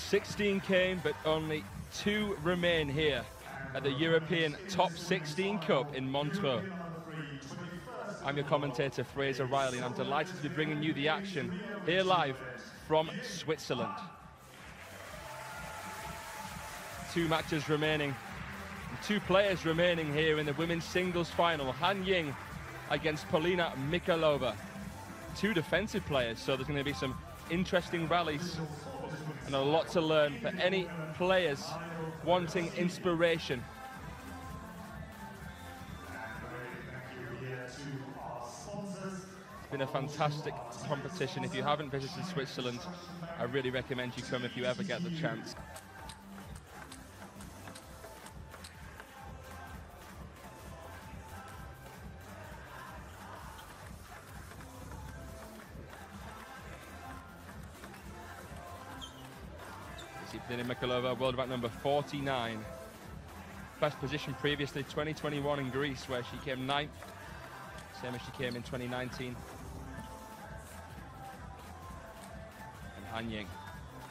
16 came, but only 2 remain here at the European Top 16 Cup in Montreux. I'm your commentator, Fraser Riley, and I'm delighted to be bringing you the action here live from Switzerland. 2 matches remaining, and 2 players remaining here in the women's singles final. Ying against Polina Mikhailova. 2 defensive players, so there's going to be some interesting rallies and a lot to learn for any players wanting inspiration. It's been a fantastic competition. If you haven't visited Switzerland, I really recommend you come if you ever get the chance. Mikhailova, world rank number 49. Best position previously, 2021 in Greece, where she came 9th, same as she came in 2019. And Ying,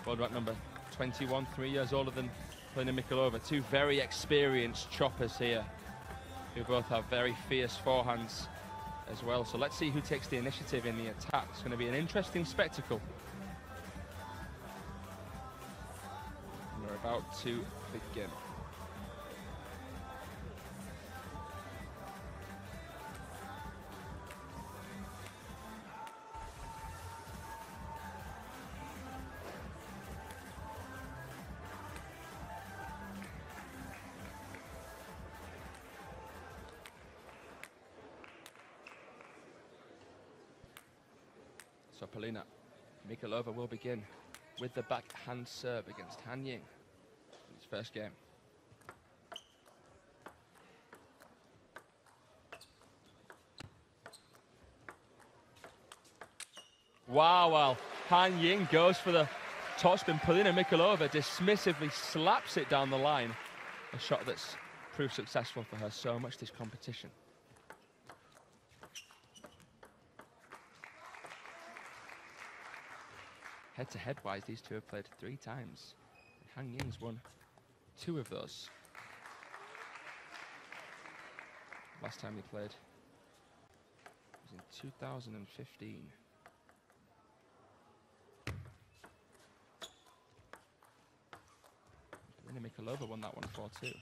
world rank number 21, 3 years older than Polina Mikhailova. 2 very experienced choppers here, who both have very fierce forehands as well. So let's see who takes the initiative in the attack. It's going to be an interesting spectacle. About to begin. So Polina Mikhailova will begin with the backhand serve against Ying. First game. Wow, Ying goes for the topspin. Polina Mikhailova dismissively slaps it down the line. A shot that's proved successful for her so much this competition. Head-to-head wise, these 2 have played 3 times. Ying's won 2 of those. Last time he played was in 2015. Polina Mikhailova won that one 4-2.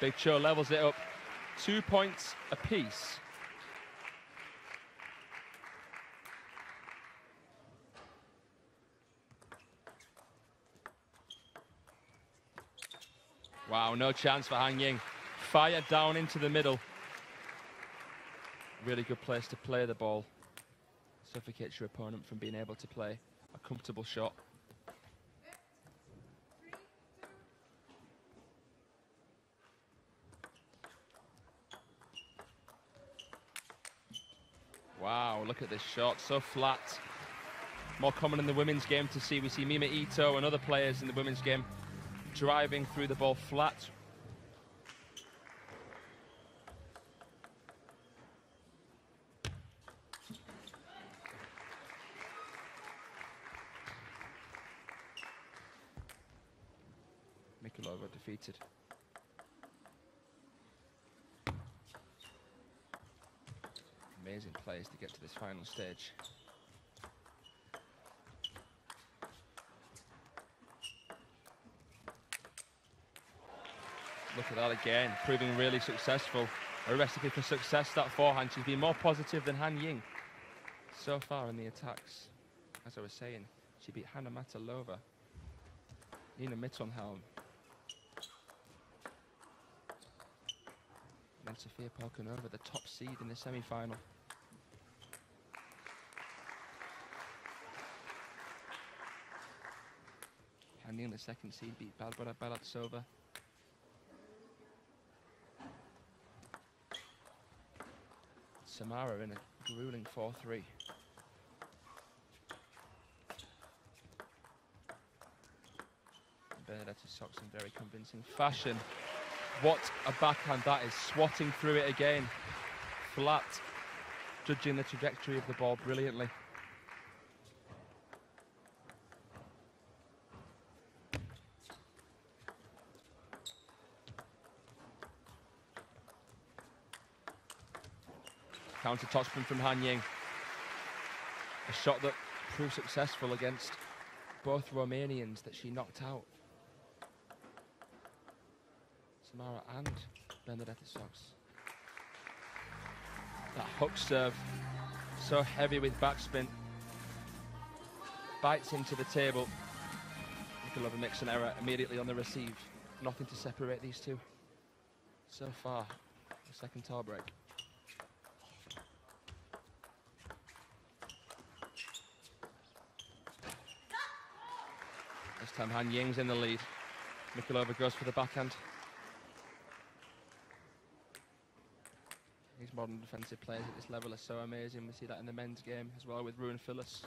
Big Cho levels it up. 2 points apiece. Wow, no chance for Ying. Fire down into the middle. Really good place to play the ball. Suffocates your opponent from being able to play a comfortable shot. Wow, look at this shot, so flat. More common in the women's game to see. We see Mima Ito and other players in the women's game driving through the ball flat. Mikhailova defeated. Amazing players to get to this final stage. Look at that again, proving really successful. A recipe for success, that forehand. She's been more positive than Ying so far in the attacks. As I was saying, she beat Hanna Matalova, Nina Mittelhelm, and then Sofia Polkanova, the top seed in the semi-final. Ying, the second seed, beat Barbara Balatsova. Samara in a grueling 4-3. Bernadette Sox in very convincing fashion. What a backhand that is, swatting through it again. Flat. judging the trajectory of the ball brilliantly. Counter topspin from Han Ying. A shot that proved successful against both Romanians that she knocked out. Samara and Benedetta Sox. That hook serve, so heavy with backspin. Bites into the table. Mikhailova makes an error immediately on the receive. Nothing to separate these two so far. The second tie break. This time Han Ying's in the lead. Mikhailova goes for the backhand. These modern defensive players at this level are so amazing. We see that in the men's game as well with Ruin Phyllis.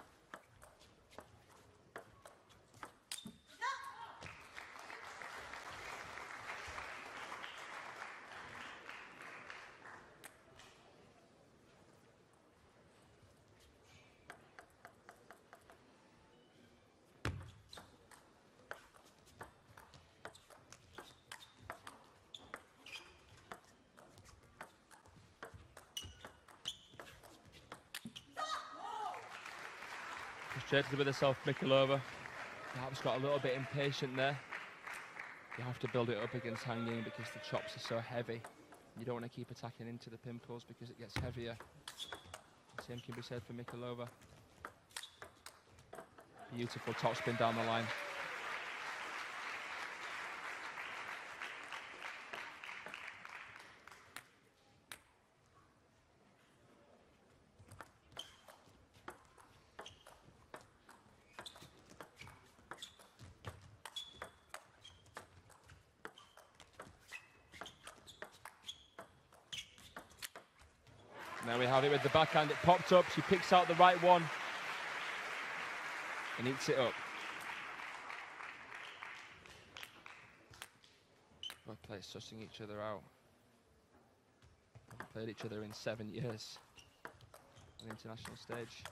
Frustrated with herself, Mikhailova. Perhaps got a little bit impatient there. You have to build it up against Han Ying because the chops are so heavy. You don't want to keep attacking into the pimples because it gets heavier. The same can be said for Mikhailova. Beautiful topspin down the line. Now we have it with the backhand. It popped up. She picks out the right one and eats it up. Both players sussing each other out. Haven't played each other in 7 years on the international stage.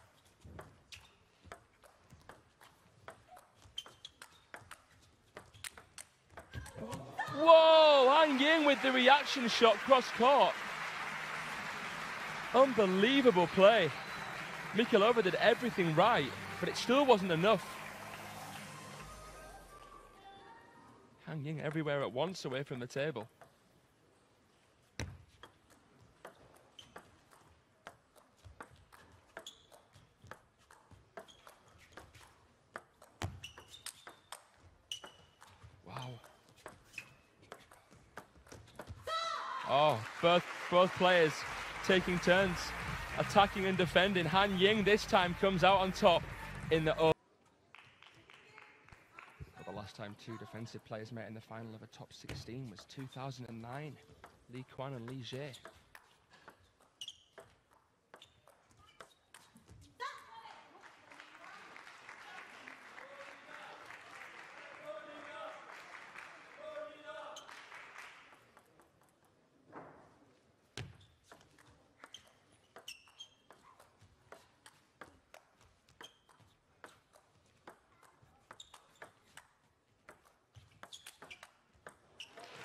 Whoa! Han Ying with the reaction shot cross court. Unbelievable play. Mikhailova did everything right, but it still wasn't enough. Han Ying everywhere at once away from the table. Wow. Oh, both players taking turns, attacking and defending. Han Ying this time comes out on top in the O. The last time two defensive players met in the final of a top 16 was 2009. Li Quan and Li Jie.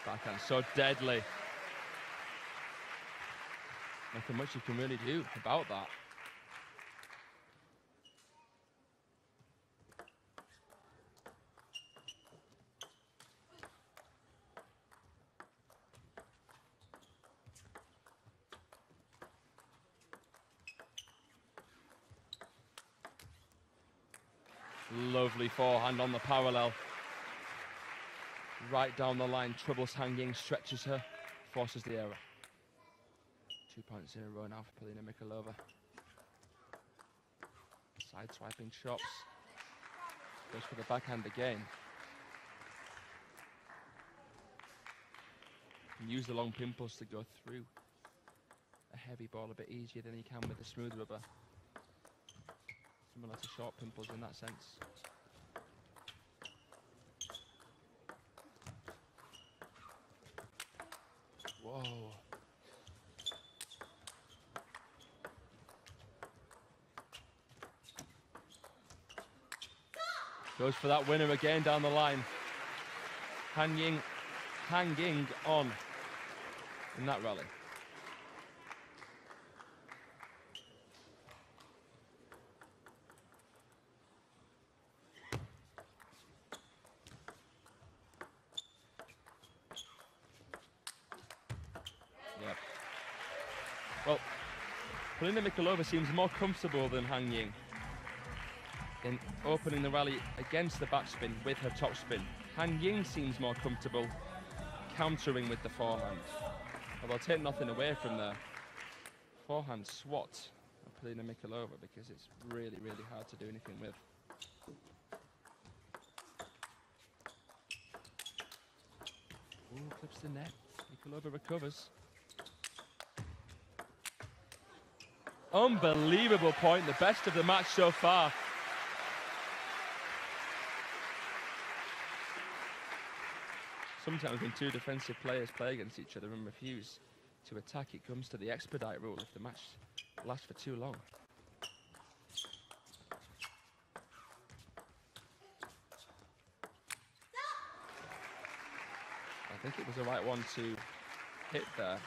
Backhand so deadly. Nothing much you can really do about that. Lovely forehand on the parallel. Right down the line, troubles Han Ying, stretches her, forces the error. 2 points in a row now for Polina Mikhailova. Side swiping chops. Goes for the backhand again. And use the long pimples to go through a heavy ball a bit easier than you can with the smooth rubber. Similar to short pimples in that sense. Whoa. Goes for that winner again down the line. Han Ying hanging on in that rally. Yep. Well, Polina Mikhailova seems more comfortable than Han Ying in opening the rally against the backspin with her topspin. Han Ying seems more comfortable countering with the forehand. Although I'll take nothing away from the forehand swat of Polina Mikhailova because it's really, really hard to do anything with. Ooh, clips the net. Mikhailova recovers. Unbelievable point, the best of the match so far. Sometimes when two defensive players play against each other and refuse to attack, it comes to the expedite rule if the match lasts for too long. I think it was the right one to hit there.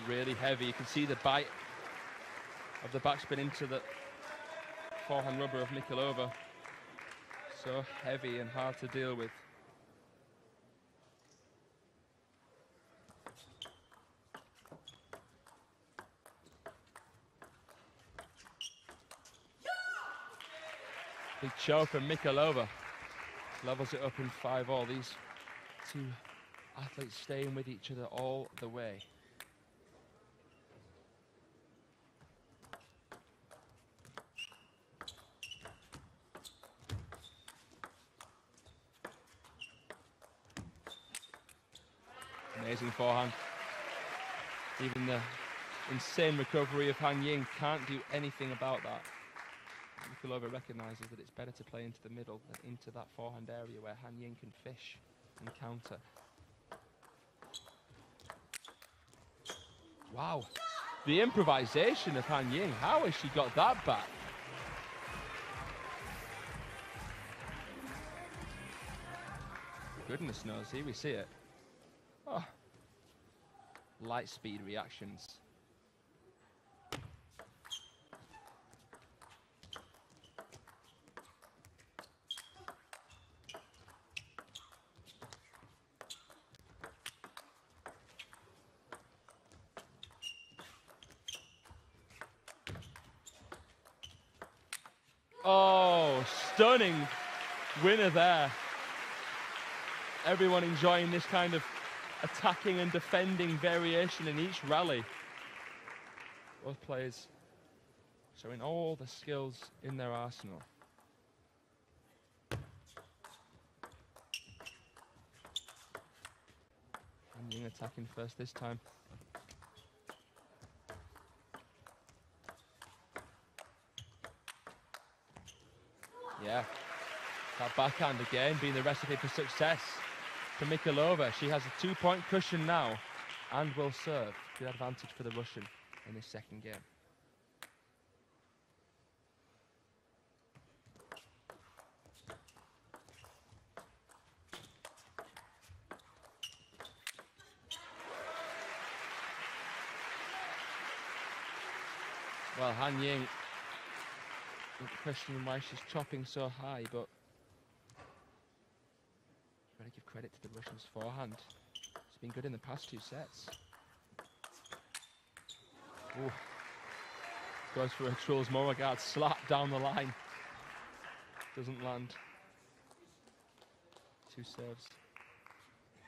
Really heavy. You can see the bite of the backspin into the forehand rubber of Mikhailova. So heavy and hard to deal with. Big choke from Mikhailova. Levels it up in 5-all. These two athletes staying with each other all the way. Amazing forehand. Even the insane recovery of Han Ying can't do anything about that. Mikhailova recognises that it's better to play into the middle than into that forehand area where Han Ying can fish and counter. Wow, the improvisation of Han Ying. How has she got that back? Goodness knows, here we see it. Oh. Light speed reactions. Oh, stunning winner there. Everyone enjoying this kind of attacking and defending variation in each rally. Both players showing all the skills in their arsenal. And Ying attacking first this time. Yeah, that backhand again being the recipe for success for Mikhailova. She has a 2-point cushion now and will serve. Good advantage for the Russian in this second game. Well, Han Ying, questioning why she's chopping so high, but you've got to give credit to the Russian's forehand. It's been good in the past 2 sets. Ooh. Goes for a Truls Moragard slap down the line. Doesn't land. 2 serves.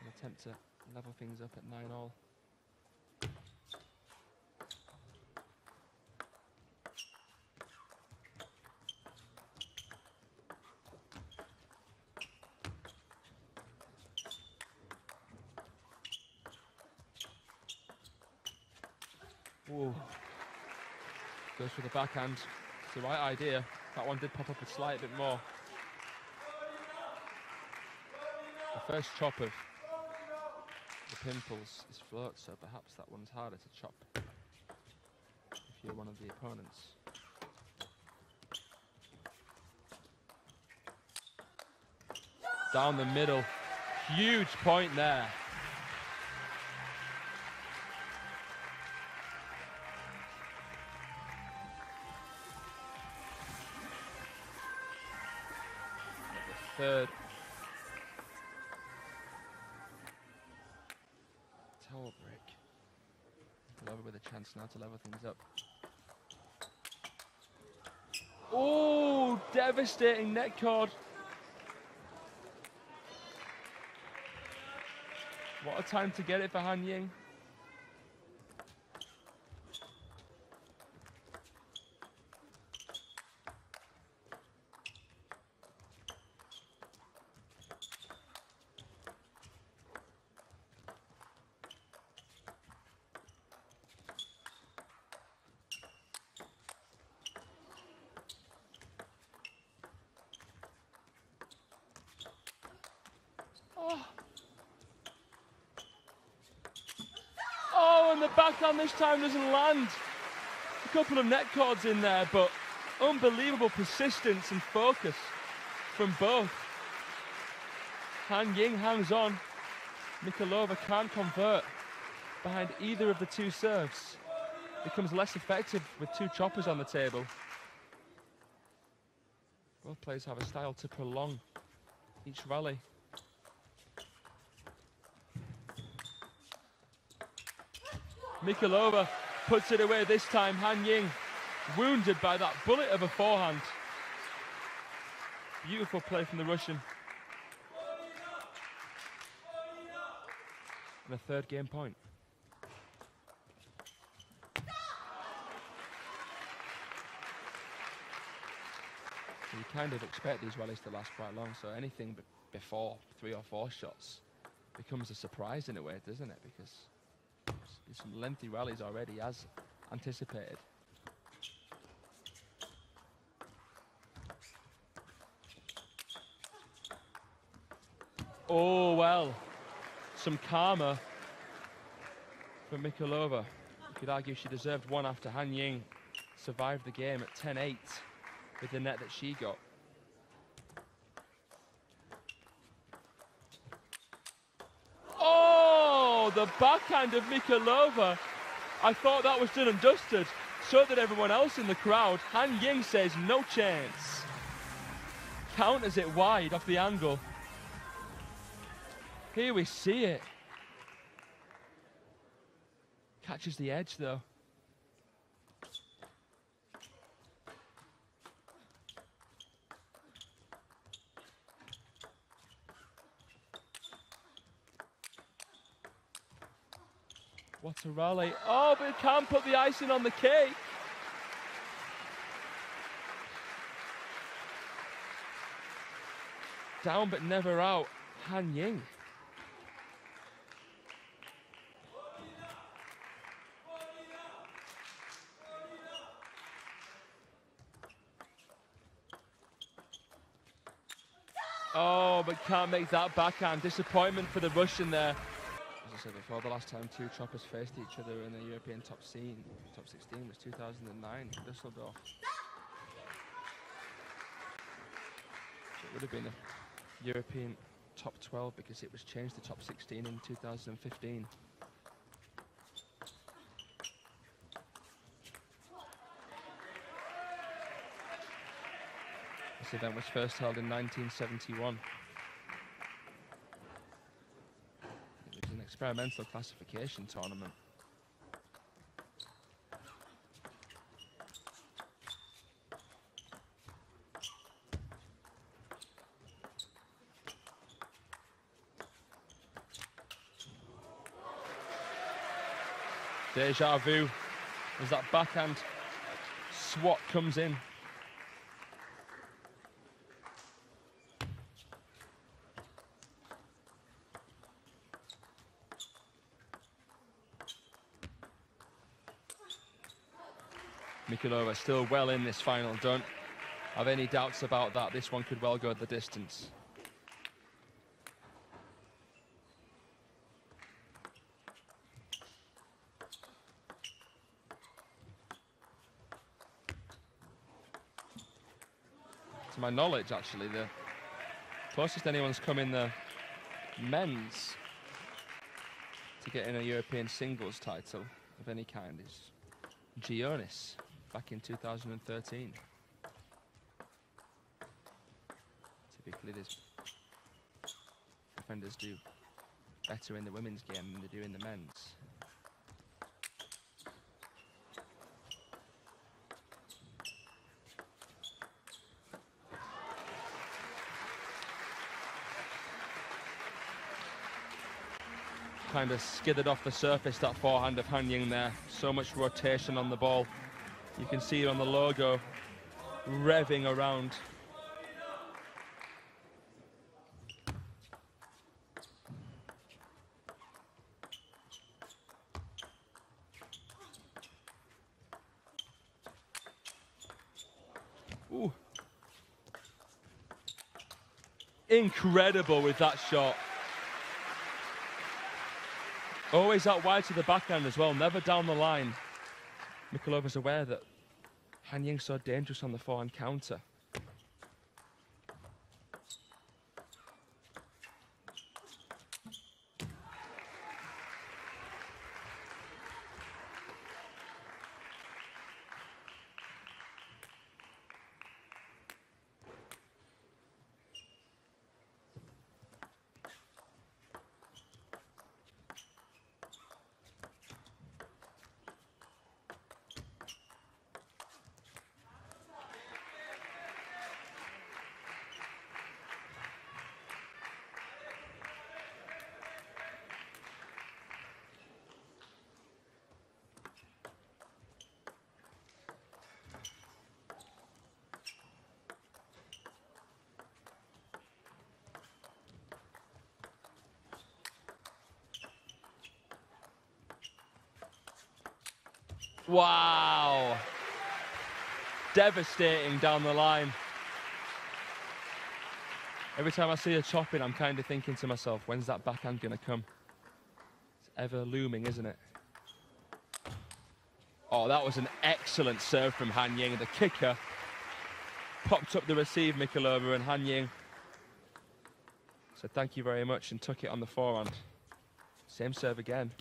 An attempt to level things up at 9-all. Ooh. Goes for the backhand. It's the right idea. That one did pop up a slight bit more. The first chop of the pimples is float, so perhaps that one's harder to chop if you're one of the opponents. Down the middle. Huge point there. The third. Towel break. Mikhailova with a chance now to level things up. Oh, devastating net cord. What a time to get it for Han Ying. Oh, and the backhand this time doesn't land. A couple of net cords in there, but unbelievable persistence and focus from both. Han Ying hangs on. Mikhailova can't convert behind either of the two serves. Becomes less effective with two choppers on the table. Both players have a style to prolong each rally. Mikhailova puts it away this time. Han Ying wounded by that bullet of a forehand. Beautiful play from the Russian. And a third game point. So you kind of expect these rallies to last quite long, so anything before 3 or 4 shots becomes a surprise in a way, doesn't it? Because there's some lengthy rallies already, as anticipated. Oh, well, some karma from Mikhailova. You could argue she deserved one after Han Ying survived the game at 10-8 with the net that she got. Oh, the backhand of Mikhailova. I thought that was done and dusted. So did everyone else in the crowd. Han Ying says no chance. Counters it wide off the angle. Here we see it. Catches the edge though. What a rally. Oh, but it can't put the icing on the cake. Down but never out. Han Ying. Oh, but can't make that backhand. Disappointment for the Russian there. As I said before, the last time two choppers faced each other in the European top 16 was 2009, Düsseldorf. So it would have been a European top 12 because it was changed to top 16 in 2015. This event was first held in 1971. It was an experimental classification tournament. Deja vu as that backhand swat comes in. Mikhailova still well in this final. Don't have any doubts about that. This one could well go the distance. To my knowledge, actually, the closest anyone's come in the men's to getting a European singles title of any kind is Gionis back in 2013. Typically, these defenders do better in the women's game than they do in the men's. Kind of skidded off the surface, that forehand of Han Ying there. So much rotation on the ball. You can see it on the logo, revving around. Ooh. Incredible with that shot. Always out wide to the backhand as well, never down the line. Mikhailova's aware that Han Ying's so dangerous on the forehand counter. Wow. Devastating down the line. Every time I see her chopping, I'm kind of thinking to myself, when's that backhand going to come? It's ever looming, isn't it? Oh, that was an excellent serve from Han Ying. The kicker popped up the receive, Mikhailova, and Han Ying said thank you very much and took it on the forehand. Same serve again.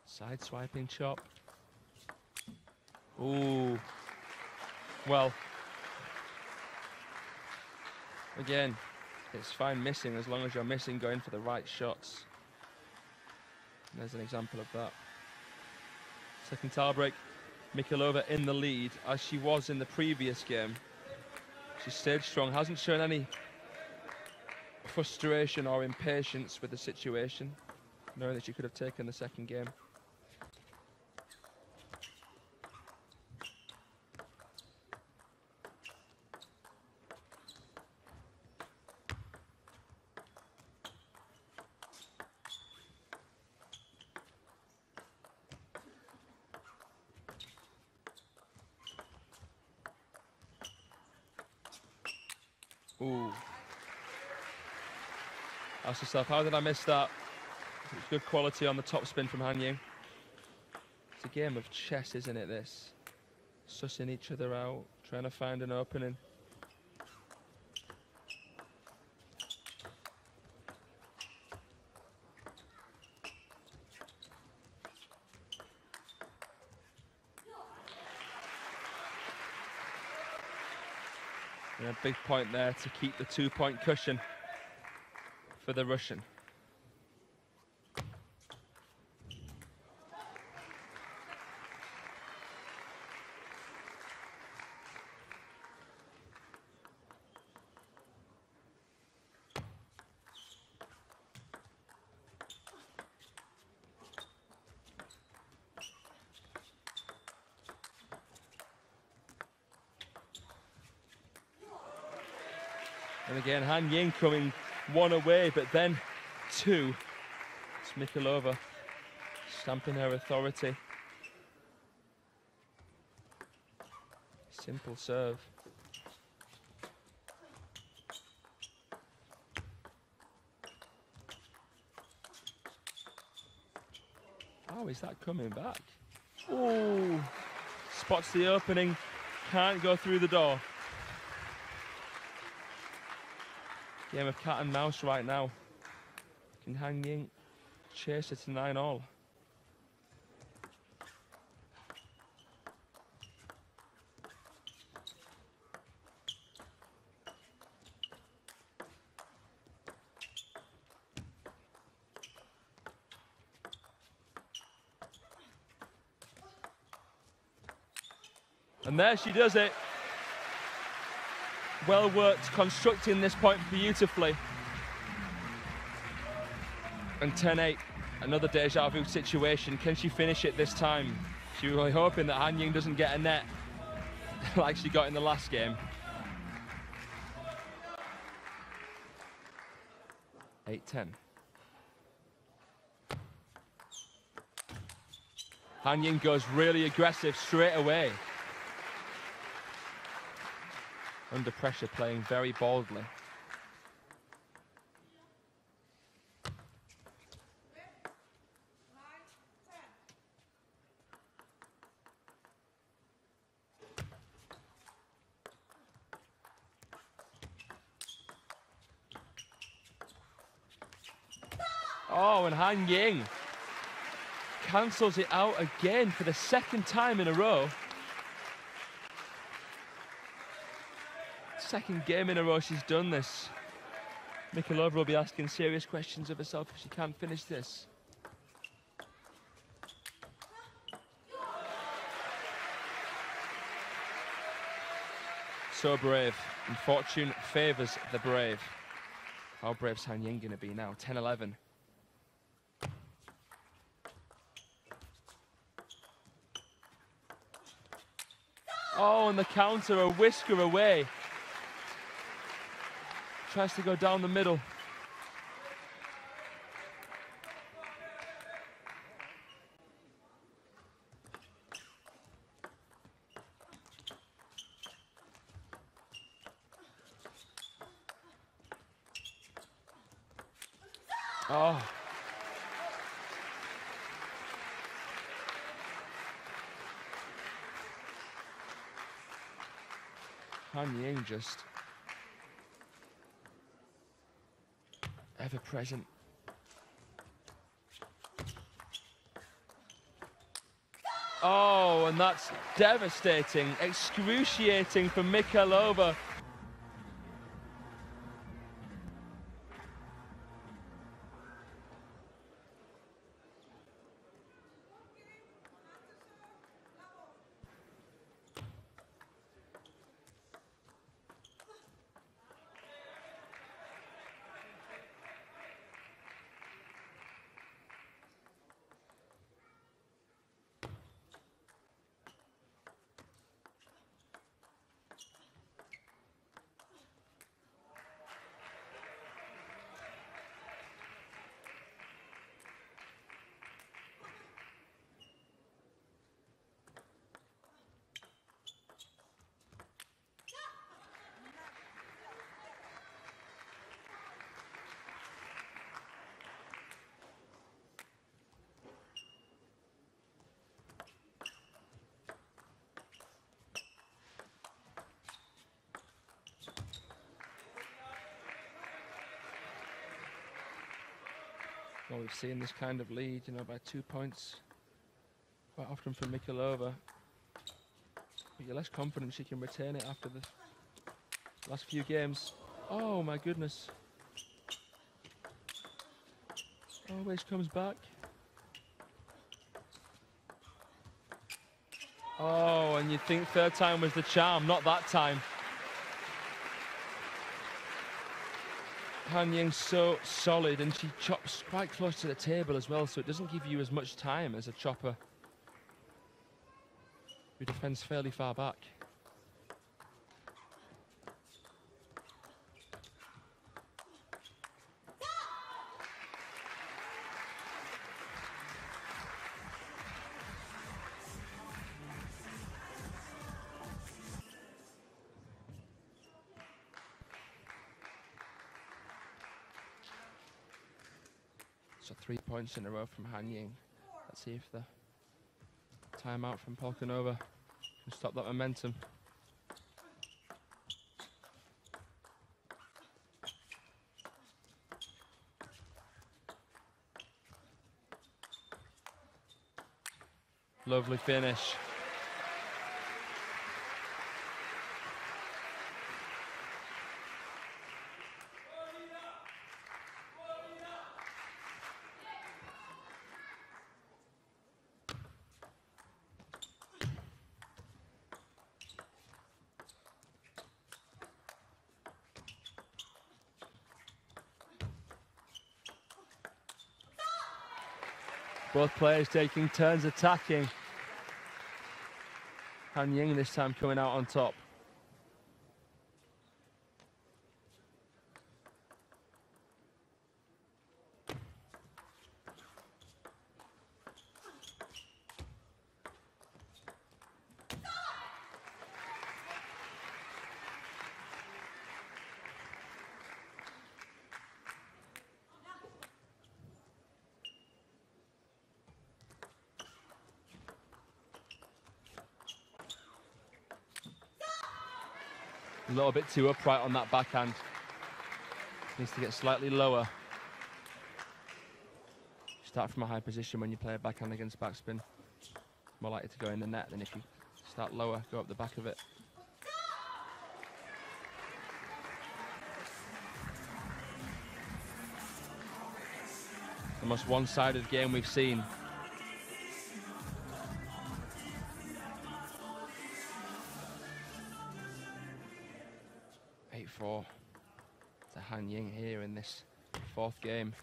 Side swiping chop. Ooh. Well, again, it's fine missing as long as you're missing going for the right shots. And there's an example of that. Second tile break. Mikhailova in the lead as she was in the previous game. She stayed strong, hasn't shown any frustration or impatience with the situation, knowing that she could have taken the second game. Ooh. Ask yourself, how did I miss that? It was good quality on the top spin from Han Ying. It's a game of chess, isn't it, this? Sussing each other out, trying to find an opening. And a big point there to keep the 2-point cushion for the Russian. And again, Han Ying coming one away, but then two. It's Mikhailova stamping her authority. Simple serve. Oh, is that coming back? Oh, spots the opening, can't go through the door. Game of cat and mouse right now. Can Han Ying chase it to 9-all? And there she does it. Well worked, constructing this point beautifully. And 10-8, another deja vu situation. Can she finish it this time? She was really hoping that Han Ying doesn't get a net like she got in the last game. 8-10. Han Ying goes really aggressive straight away. Under pressure, playing very boldly. Oh, and Han Ying cancels it out again for the second time in a row. Second game in a row she's done this. Mikhailova will be asking serious questions of herself if she can't finish this. So brave, and fortune favours the brave. How brave's Han Ying going to be now? 10-11. Oh, and the counter a whisker away. Tries to go down the middle. Oh. Han Ying just ever present. Oh, and that's devastating, excruciating for Mikhailova. Well, we've seen this kind of lead, you know, by 2 points quite often from Mikhailova. But you're less confident she can retain it after the last few games. Oh, my goodness. Always comes back. Oh, and you'd think third time was the charm, not that time. Han Ying's so solid, and she chops quite close to the table as well, so it doesn't give you as much time as a chopper who defends fairly far back. So 3 points in a row from Han Ying. Let's see if the timeout from Polina can stop that momentum. Lovely finish. Both players taking turns attacking. Han Ying this time coming out on top. A little bit too upright on that backhand. Needs to get slightly lower. Start from a high position when you play a backhand against backspin. More likely to go in the net than if you start lower, go up the back of it. The most one-sided game we've seen. To Han Ying here in this fourth game.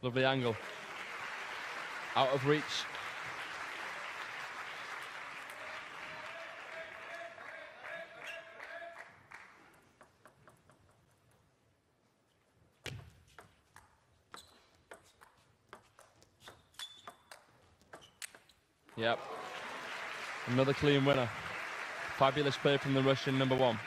Lovely angle. Out of reach. Yep, another clean winner. Fabulous play from the Russian number one.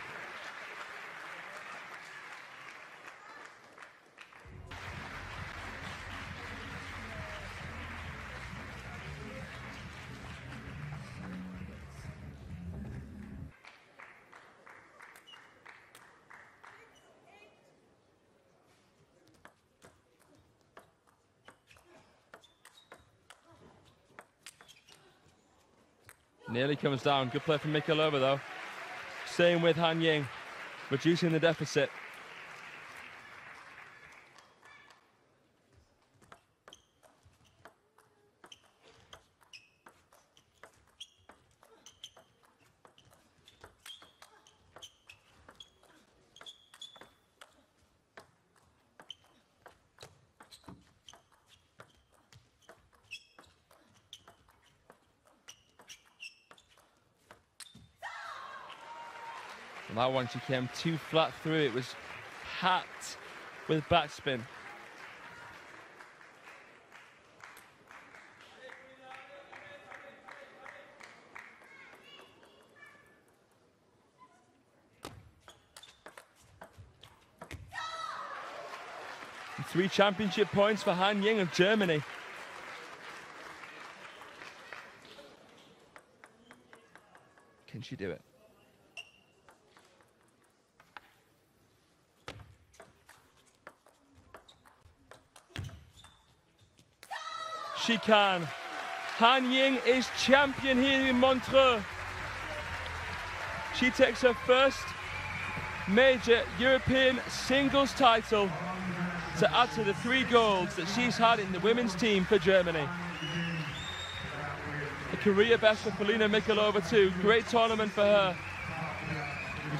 Nearly comes down. Good play from Mikhailova though. Staying with Han Ying, reducing the deficit. And that one, she came too flat through. It was hacked with backspin. And 3 championship points for Han Ying of Germany. Can she do it? She can. Han Ying is champion here in Montreux. She takes her first major European singles title to add to the 3 golds that she's had in the women's team for Germany. A career best for Polina Mikhailova too. Great tournament for her.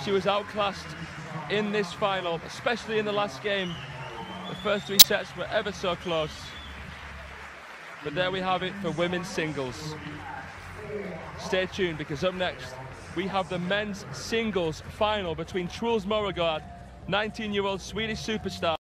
She was outclassed in this final, especially in the last game. The first 3 sets were ever so close. But there we have it for women's singles. Stay tuned, because up next we have the men's singles final between Truls Mørregaard, 19-year-old Swedish superstar,